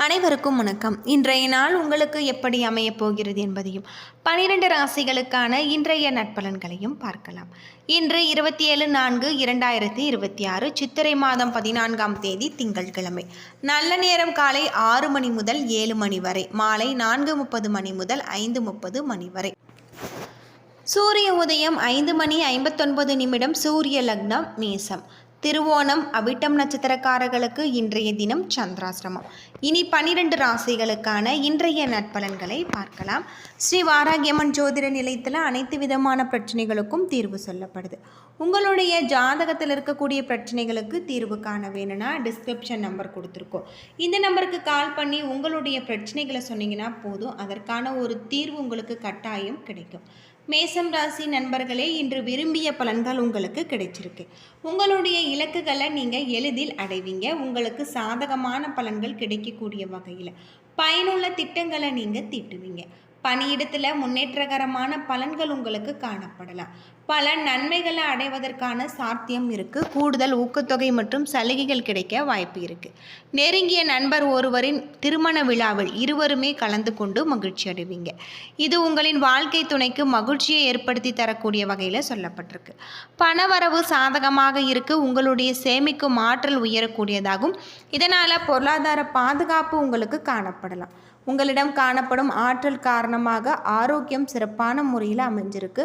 அனைவருக்கும் வணக்கம். இன்றைய நாள் உங்களுக்கு எப்படி அமையப் போகிறது என்பதையும் 12 ராசிகளுக்கான இன்றைய நட்பலன்களையும் பார்க்கலாம். இன்று 27/4/2026 சித்திரை மாதம் 14ஆம் தேதி திங்கட்கிழமை. நல்ல நேரம் காலை 6 மணி முதல் 7 மணி வரை, மாலை 4:30 மணி முதல் 5:30 மணி வரை. சூரிய உதயம் 5 மணி 59 நிமிடம். சூரிய லக்னம் மேசம். திருவோணம் அவிட்டம் நட்சத்திரக்காரர்களுக்கு இன்றைய தினம் சந்திராசிரமம். இனி 12 ராசிகளுக்கான இன்றைய நட்பலன்களை பார்க்கலாம். ஸ்ரீ வாராகியம்மன் ஜோதிட நிலையத்தில் அனைத்து விதமான பிரச்சனைகளுக்கும் தீர்வு சொல்லப்படுது. உங்களுடைய ஜாதகத்தில் இருக்கக்கூடிய பிரச்சனைகளுக்கு தீர்வு காண வேணும்னா டிஸ்கிரிப்ஷன் நம்பர் கொடுத்துருக்கோம். இந்த நம்பருக்கு கால் பண்ணி உங்களுடைய பிரச்சனைகளை சொன்னீங்கன்னா போதும், அதற்கான ஒரு தீர்வு உங்களுக்கு கட்டாயம் கிடைக்கும். மேசம் ராசி நண்பர்களே, இன்று விரும்பிய பலன்கள் உங்களுக்கு கிடைச்சிருக்கு. உங்களுடைய இலக்குகளை நீங்கள் எளிதில் அடைவீங்க. உங்களுக்கு சாதகமான பலன்கள் கிடைக்கக்கூடிய வகையில் பயனுள்ள திட்டங்களை நீங்கள் தீட்டுவீங்க. பணியிடத்தில் முன்னேற்றகரமான பலன்கள் உங்களுக்கு காணப்படலாம். பல நன்மைகளை அடைவதற்கான சாத்தியம் இருக்குது. கூடுதல் ஊக்கத்தொகை மற்றும் சலுகைகள் கிடைக்க வாய்ப்பு இருக்குது. நெருங்கிய நண்பர் ஒருவரின் திருமண விழாவில் இருவருமே கலந்து கொண்டு மகிழ்ச்சி அடைவீங்க. இது உங்களின் வாழ்க்கை துணைக்கு மகிழ்ச்சியை ஏற்படுத்தி தரக்கூடிய வகையில் சொல்லப்பட்டிருக்கு. பணவரவு சாதகமாக இருக்குது. உங்களுடைய சேமிக்கும் ஆற்றல் உயரக்கூடியதாகும். இதனால் பொருளாதார பாதுகாப்பு உங்களுக்கு காணப்படலாம். உங்களிடம் காணப்படும் ஆற்றல் காரணமாக ஆரோக்கியம் சிறப்பான முறையில் அமைஞ்சிருக்கு.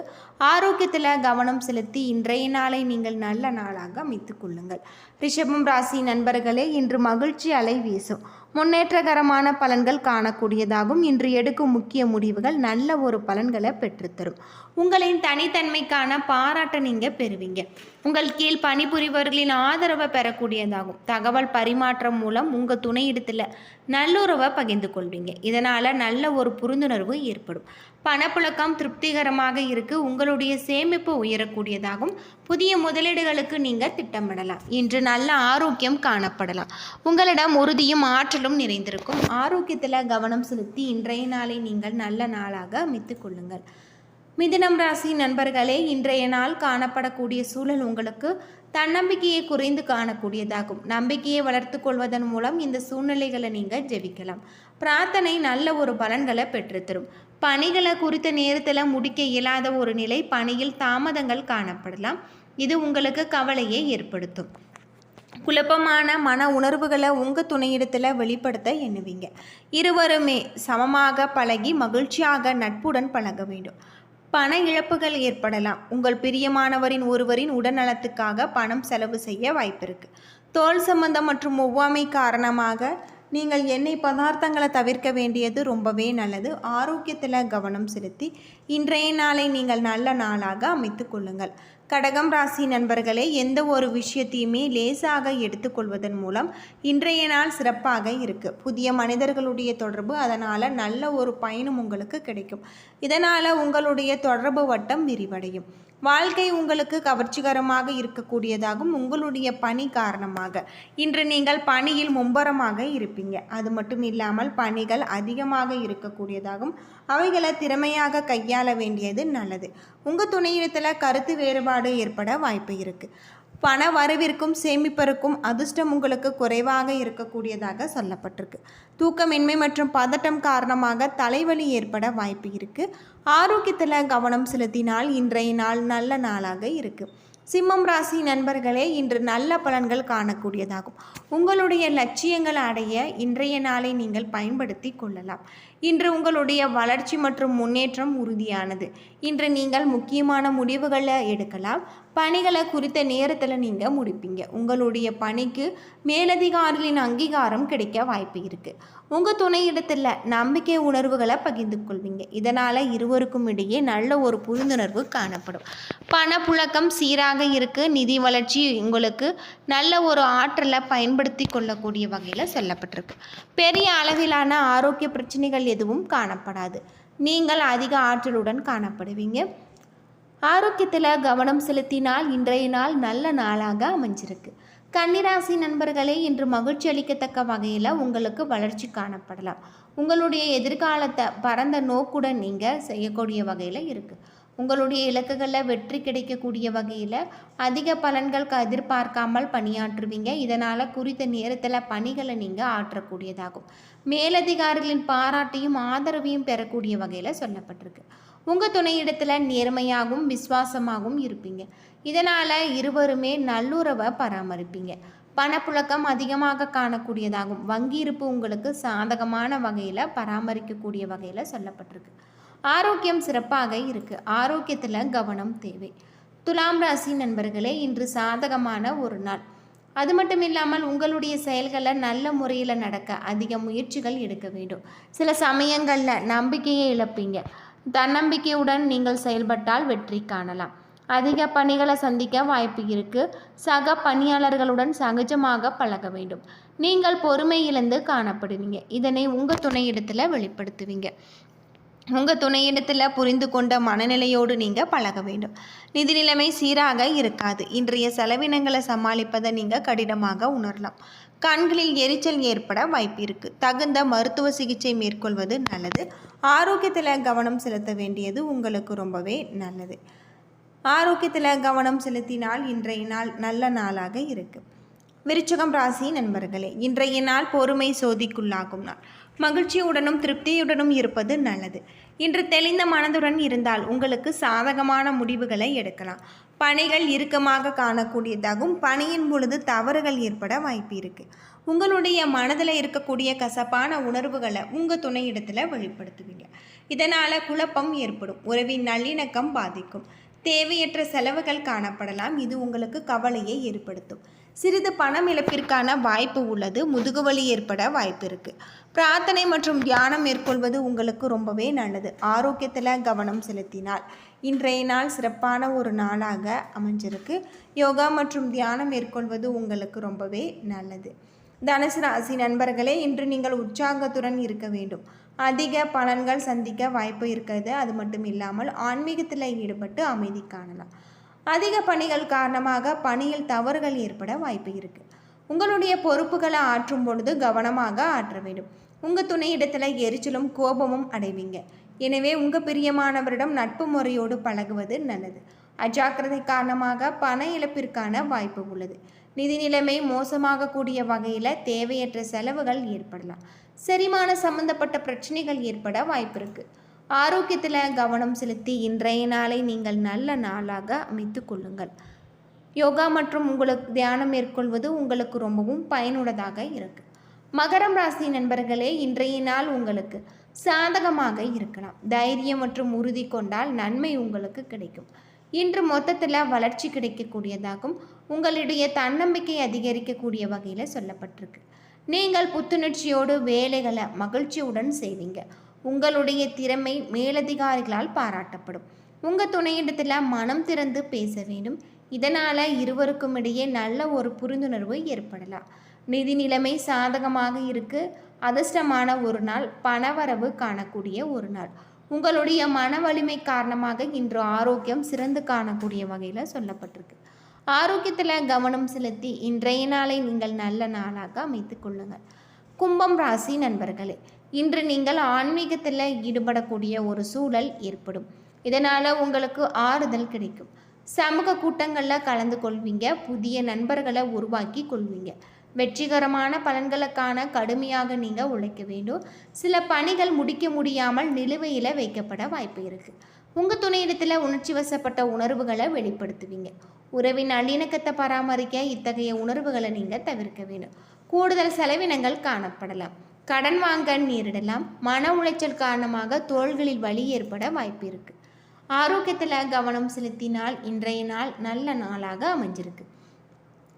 ஆரோக்கியத்தில் கவனம் செலுத்தி இன்றைய நாளை நீங்கள் நல்ல நாளாக அமைத்துக் கொள்ளுங்கள். ரிஷபம் ராசி நண்பர்களே, இன்று மகிழ்ச்சி அலை வீசும். முன்னேற்றகரமான பலன்கள் காணக்கூடியதாகும். இன்று எடுக்கும் முக்கிய முடிவுகள் நல்ல ஒரு பலன்களை பெற்றுத்தரும். உங்களின் தனித்தன்மைக்கான பாராட்டை நீங்கள் பெறுவீங்க. உங்கள் கீழ் பணிபுரிபவர்களின் ஆதரவை பெறக்கூடியதாகும். தகவல் பரிமாற்றம் மூலம் உங்கள் துணையிடத்தில் நல்லுறவை பகிர்ந்து கொள்வீங்க. இதனால் நல்ல ஒரு புரிந்துணர்வு ஏற்படும். பணப்புழக்கம் திருப்திகரமாக இருக்குது. உங்களுடைய சேமிப்பு உயரக்கூடியதாகும். புதிய முதலீடுகளுக்கு நீங்கள் திட்டமிடலாம். இன்று நல்ல ஆரோக்கியம் காணப்படலாம். உங்களிடம் உறுதியும் ஆற்றலும் நிறைந்திருக்கும். ஆரோக்கியத்தில் கவனம் செலுத்தி இன்றைய நாளை நீங்கள் நல்ல நாளாக அமைத்துக் கொள்ளுங்கள். மிதுனம் ராசி நண்பர்களே, இன்றைய நாள் காணப்படக்கூடிய சூழல் உங்களுக்கு தன்னம்பிக்கையை குறைந்து காணக்கூடியதாகும். நம்பிக்கையை வளர்த்து கொள்வதன் மூலம் இந்த சூழ்நிலைகளை நீங்கள் ஜெயிக்கலாம். பிரார்த்தனை நல்ல ஒரு பலன்களை பெற்றுத்தரும். பணிகளை குறித்த நேரத்தில் முடிக்க இயலாத ஒரு நிலை, பணியில் தாமதங்கள் காணப்படலாம். இது உங்களுக்கு கவலையை ஏற்படுத்தும். குழப்பமான மன உணர்வுகளை உங்கள் துணையிடத்தில் வெளிப்படுத்த எண்ணுவீங்க. இருவருமே சமமாக பழகி மகிழ்ச்சியாக நட்புடன் பழக வேண்டும். பண இழப்புகள் ஏற்படலாம். உங்கள் பிரியமானவரின் ஒருவரின் உடல்நலத்துக்காக பணம் செலவு செய்ய வாய்ப்பிருக்கு. தோல் சம்பந்தம் மற்றும் ஒவ்வாமை காரணமாக நீங்கள் எண்ணெய் பதார்த்தங்களை தவிர்க்க வேண்டியது ரொம்பவே நல்லது. ஆரோக்கியத்தில் கவனம் செலுத்தி இன்றைய நாளை நீங்கள் நல்ல நாளாக அமைத்து கொள்ளுங்கள். கடகம் ராசி நண்பர்களே, எந்த ஒரு விஷயத்தையுமே லேசாக எடுத்துக்கொள்வதன் மூலம் இன்றைய நாள் சிறப்பாக இருக்குது. புதிய மனிதர்களுடைய தொடர்பு, அதனால் நல்ல ஒரு பயனும் உங்களுக்கு கிடைக்கும். இதனால் உங்களுடைய தொடர்பு வட்டம் விரிவடையும். வாழ்க்கை உங்களுக்கு கவர்ச்சிகரமாக இருக்கக்கூடியதாகும். உங்களுடைய பணி காரணமாக இன்று நீங்கள் பணியில் மும்பரமாக இருப்பீங்க. அது மட்டும் இல்லாமல் பணிகள் அதிகமாக இருக்கக்கூடியதாகும். அவைகளை திறமையாக கையாள வேண்டியது நல்லது. உங்கள் துணையிடத்தில் கருத்து வேறுபாடு ஏற்பட வாய்ப்பு இருக்குது. பண வரவிற்கும் சேமிப்பதற்கும் அதிர்ஷ்டம் உங்களுக்கு குறைவாக இருக்கக்கூடியதாக சொல்லப்பட்டிருக்கு. தூக்கமின்மை மற்றும் பதட்டம் காரணமாக தலைவலி ஏற்பட வாய்ப்பு இருக்குது. ஆரோக்கியத்தில் கவனம் செலுத்தினால் இன்றைய நாள் நல்ல நாளாக இருக்குது. சிம்மம் ராசி நண்பர்களே, இன்று நல்ல பலன்கள் காணக்கூடியதாகும். உங்களுடைய லட்சியங்களை அடைய இன்றைய நாளை நீங்கள் பயன்படுத்தி கொள்ளலாம். இன்று உங்களுடைய வளர்ச்சி மற்றும் முன்னேற்றம் உறுதியானது. இன்று நீங்கள் முக்கியமான முடிவுகளை எடுக்கலாம். பணிகளை குறித்த நேரத்தில் நீங்கள் முடிப்பீங்க. உங்களுடைய பணிக்கு மேலதிகாரிகளின் அங்கீகாரம் கிடைக்க வாய்ப்பு இருக்குது. உங்கள் துணையிடத்தில் நம்பிக்கை உணர்வுகளை பகிர்ந்து கொள்வீங்க. இதனால் இருவருக்கும் இடையே நல்ல ஒரு புரிந்துணர்வு காணப்படும். பணப்புழக்கம் சீராக இருக்குது. நிதி வளர்ச்சி உங்களுக்கு நல்ல ஒரு ஆற்றலை பயன்படுத்தி கொள்ளக்கூடிய வகையில் சொல்லப்பட்டிருக்கு. பெரிய அளவிலான ஆரோக்கிய பிரச்சனைகள் எதுவும் காணப்படாது. நீங்கள் அதிக ஆற்றலுடன் காணப்படுவீங்க. ஆரோக்கியத்தில் கவனம் செலுத்தினால் இன்றைய நாள் நல்ல நாளாக அமைஞ்சிருக்கு. கன்னிராசி நண்பர்களே, இன்று மகிழ்ச்சி அளிக்கத்தக்க வகையில் உங்களுக்கு வளர்ச்சி காணப்படலாம். உங்களுடைய எதிர்காலத்தை பரந்த நோக்குடன் நீங்கள் செய்யக்கூடிய வகையில் இருக்குது. உங்களுடைய இலக்குகளில் வெற்றி கிடைக்கக்கூடிய வகையில் அதிக பலன்கள் எதிர்பார்க்காமல் பணியாற்றுவீங்க. இதனால் குறித்த நேரத்தில் பணிகளை நீங்கள் ஆற்றக்கூடியதாகும். மேலதிகாரிகளின் பாராட்டையும் ஆதரவையும் பெறக்கூடிய வகையில் சொல்லப்பட்டிருக்கு. உங்கள் துணையிடத்தில் நேர்மையாகவும் விசுவாசமாகவும் இருப்பீங்க. இதனால் இருவருமே நல்லுறவை பராமரிப்பீங்க. பணப்புழக்கம் அதிகமாக காணக்கூடியதாகும். வங்கி இருப்பு உங்களுக்கு சாதகமான வகையில் பராமரிக்கக்கூடிய வகையில் சொல்லப்பட்டிருக்கு. ஆரோக்கியம் சிறப்பாக இருக்குது. ஆரோக்கியத்தில் கவனம் தேவை. துலாம் ராசி நண்பர்களே, இன்று சாதகமான ஒரு நாள். அது மட்டும் இல்லாமல் உங்களுடைய செயல்களை நல்ல முறையில் நடக்க அதிக முயற்சிகள் எடுக்க வேண்டும். சில சமயங்களில் நம்பிக்கையை இழப்பீங்க. தன்னம்பிக்கையுடன் நீங்கள் செயல்பட்டால் வெற்றி காணலாம். அதிக பணிகளை சந்திக்க வாய்ப்பு இருக்குது. சக பணியாளர்களுடன் சகஜமாக பழக வேண்டும். நீங்கள் பொறுமை இழந்து காணப்படுவீங்க. இதனை உங்கள் துணையிடத்தில் வெளிப்படுத்துவீங்க. உங்கள் துணையிடத்தில் புரிந்து கொண்ட மனநிலையோடு நீங்கள் பழக வேண்டும். நிதி நிலைமை சீராக இருக்காது. இன்றைய செலவினங்களை சமாளிப்பதை நீங்கள் கடினமாக உணரலாம். கண்களில் எரிச்சல் ஏற்பட வாய்ப்பு இருக்குது. தகுந்த மருத்துவ சிகிச்சை மேற்கொள்வது நல்லது. ஆரோக்கியத்தில் கவனம் செலுத்த வேண்டியது உங்களுக்கு ரொம்பவே நல்லது. ஆரோக்கியத்தில் கவனம் செலுத்தினால் இன்றைய நாள் நல்ல நாளாக இருக்குது. விருச்சிகம் ராசி நண்பர்களே, இன்றைய நாள் பொறுமை சோதிக்குள்ளாகும் நாள். மகிழ்ச்சியுடனும் திருப்தியுடனும் இருப்பது நல்லது. இன்று தெளிந்த மனதுடன் இருந்தால் உங்களுக்கு சாதகமான முடிவுகளை எடுக்கலாம். பணிகள் இறுக்கமாக காணக்கூடியதாகவும் பணியின் பொழுது தவறுகள் ஏற்பட வாய்ப்பு இருக்குது. உங்களுடைய மனதில் இருக்கக்கூடிய கசப்பான உணர்வுகளை உங்கள் துணையிடத்தில் வெளிப்படுத்துவீங்க. இதனால் குழப்பம் ஏற்படும். உறவின் நல்லிணக்கம் பாதிக்கும். தேவையற்ற செலவுகள் காணப்படலாம். இது உங்களுக்கு கவலையை ஏற்படுத்தும். சிறிது பணம் இழப்பிற்கான வாய்ப்பு உள்ளது. முதுகுவலி ஏற்பட வாய்ப்பு இருக்குது. பிரார்த்தனை மற்றும் தியானம் மேற்கொள்வது உங்களுக்கு ரொம்பவே நல்லது. ஆரோக்கியத்தில் கவனம் செலுத்தினால் இன்றைய நாள் சிறப்பான ஒரு நாளாக அமைஞ்சிருக்கு. யோகா மற்றும் தியானம் மேற்கொள்வது உங்களுக்கு ரொம்பவே நல்லது. தனுசு ராசி நண்பர்களே, இன்று நீங்கள் உற்சாகத்துடன் இருக்க வேண்டும். அதிக பலன்கள் சந்திக்க வாய்ப்பு இருக்கிறது. அது மட்டும் இல்லாமல் ஆன்மீகத்தில் ஈடுபட்டு அமைதி காணலாம். அதிக பணிகள் காரணமாக பணியில் தவறுகள் ஏற்பட வாய்ப்பு இருக்குது. உங்களுடைய பொறுப்புகளை ஆற்றும் பொழுது கவனமாக ஆற்ற வேண்டும். உங்கள் துணையிடத்தில் எரிச்சலும் கோபமும் அடைவீங்க. எனவே உங்கள் பிரியமானவரிடம் நட்பு முறையோடு பழகுவது நல்லது. அஜாக்கிரதை காரணமாக பண இழப்பிற்கான வாய்ப்பு உள்ளது. நிதி நிலைமை மோசமாக கூடிய வகையில் தேவையற்ற செலவுகள் ஏற்படலாம். செரிமான சம்பந்தப்பட்ட பிரச்சனைகள் ஏற்பட வாய்ப்பு இருக்குது. ஆரோக்கியத்தில் கவனம் செலுத்தி இன்றைய நாளை நீங்கள் நல்ல நாளாக அமைத்து கொள்ளுங்கள். யோகா மற்றும் உங்களுக்கு தியானம் மேற்கொள்வது உங்களுக்கு ரொம்பவும் பயனுள்ளதாக இருக்குது. மகரம் ராசி நண்பர்களே, இன்றைய நாள் உங்களுக்கு சாதகமாக இருக்கலாம். தைரியம் மற்றும் உறுதி கொண்டால் நன்மை உங்களுக்கு கிடைக்கும். இன்று மொத்தத்தில் வளர்ச்சி கிடைக்கக்கூடியதாகும். உங்களுடைய தன்னம்பிக்கை அதிகரிக்கக்கூடிய வகையில் சொல்லப்பட்டிருக்கு. நீங்கள் புத்துணர்ச்சியோடு வேலைகளை மகிழ்ச்சியுடன் செய்வீங்க. உங்களுடைய திறமை மேலதிகாரிகளால் பாராட்டப்படும். உங்கள் துணையிடத்தில் மனம் திறந்து பேச வேண்டும். இதனால் இருவருக்கும் இடையே நல்ல ஒரு புரிந்துணர்வு ஏற்படலாம். நிதி நிலைமை சாதகமாக இருக்கு. அதிர்ஷ்டமான ஒரு நாள். பணவரவு காணக்கூடிய ஒரு நாள். உங்களுடைய மன வலிமை காரணமாக இன்று ஆரோக்கியம் சிறந்து காணக்கூடிய வகையில் சொல்லப்பட்டிருக்கு. ஆரோக்கியத்தில் கவனம் செலுத்தி இன்றைய நாளை நீங்கள் நல்ல நாளாக அமைத்து கொள்ளுங்கள். கும்பம் ராசி நண்பர்களே, இன்று நீங்கள் ஆன்மீகத்தில் ஈடுபடக்கூடிய ஒரு சூழல் ஏற்படும். இதனால் உங்களுக்கு ஆறுதல் கிடைக்கும். சமூக கூட்டங்களில் கலந்து கொள்வீங்க. புதிய நண்பர்களை உருவாக்கி கொள்வீங்க. வெற்றிகரமான பலன்களுக்கான கடுமையாக நீங்கள் உழைக்க வேண்டும். சில பணிகள் முடிக்க முடியாமல் நிலுவையில் வைக்கப்பட வாய்ப்பு இருக்குது. உங்கள் துணையிடத்தில் உணர்ச்சி வசப்பட்ட உணர்வுகளை வெளிப்படுத்துவீங்க. உறவின் நல்லிணக்கத்தை பராமரிக்க இத்தகைய உணர்வுகளை நீங்கள் தவிர்க்க வேண்டும். கூடுதல் செலவினங்கள் காணப்படலாம். கடன் வாங்க நேரிடலாம். மன உளைச்சல் காரணமாக தோள்களில் வலி ஏற்பட வாய்ப்பு இருக்குது. ஆரோக்கியத்தில் கவனம் செலுத்தினால் இன்றைய நாள் நல்ல நாளாக அமைஞ்சிருக்கு.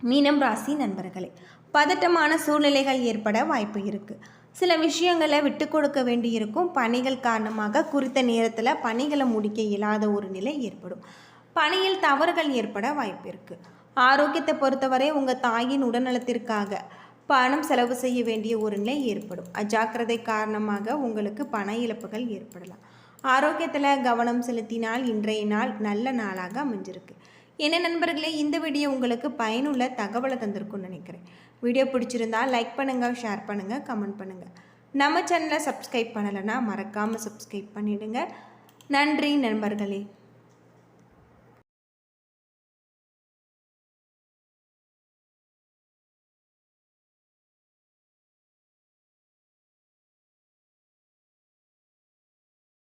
மீனம் ராசி நண்பர்களே, பதட்டமான சூழ்நிலைகள் ஏற்பட வாய்ப்பு இருக்குது. சில விஷயங்களை விட்டு கொடுக்க வேண்டியிருக்கும். பணிகள் காரணமாக குறித்த நேரத்தில் பணிகளை முடிக்க இயலாத ஒரு நிலை ஏற்படும். பணியில் தவறுகள் ஏற்பட வாய்ப்பு இருக்குது. ஆரோக்கியத்தை பொறுத்தவரை உங்கள் தாயின் உடல்நலத்திற்காக பணம் செலவு செய்ய வேண்டிய ஒரு நிலை ஏற்படும். அஜாக்கிரதை காரணமாக உங்களுக்கு பண இழப்புகள் ஏற்படலாம். ஆரோக்கியத்தில் கவனம் செலுத்தினால் இன்றைய நாள் நல்ல நாளாக அமைஞ்சிருக்கு. என்ன நண்பர்களே, இந்த வீடியோ உங்களுக்கு பயனுள்ள தகவலை தந்திருக்கும்னு நினைக்கிறேன். வீடியோ பிடிச்சிருந்தால் லைக் பண்ணுங்கள், ஷேர் பண்ணுங்கள், கமெண்ட் பண்ணுங்கள். நம்ம சேனலை சப்ஸ்கிரைப் பண்ணலைன்னா மறக்காமல் சப்ஸ்கிரைப் பண்ணிவிடுங்க. நன்றி நண்பர்களே.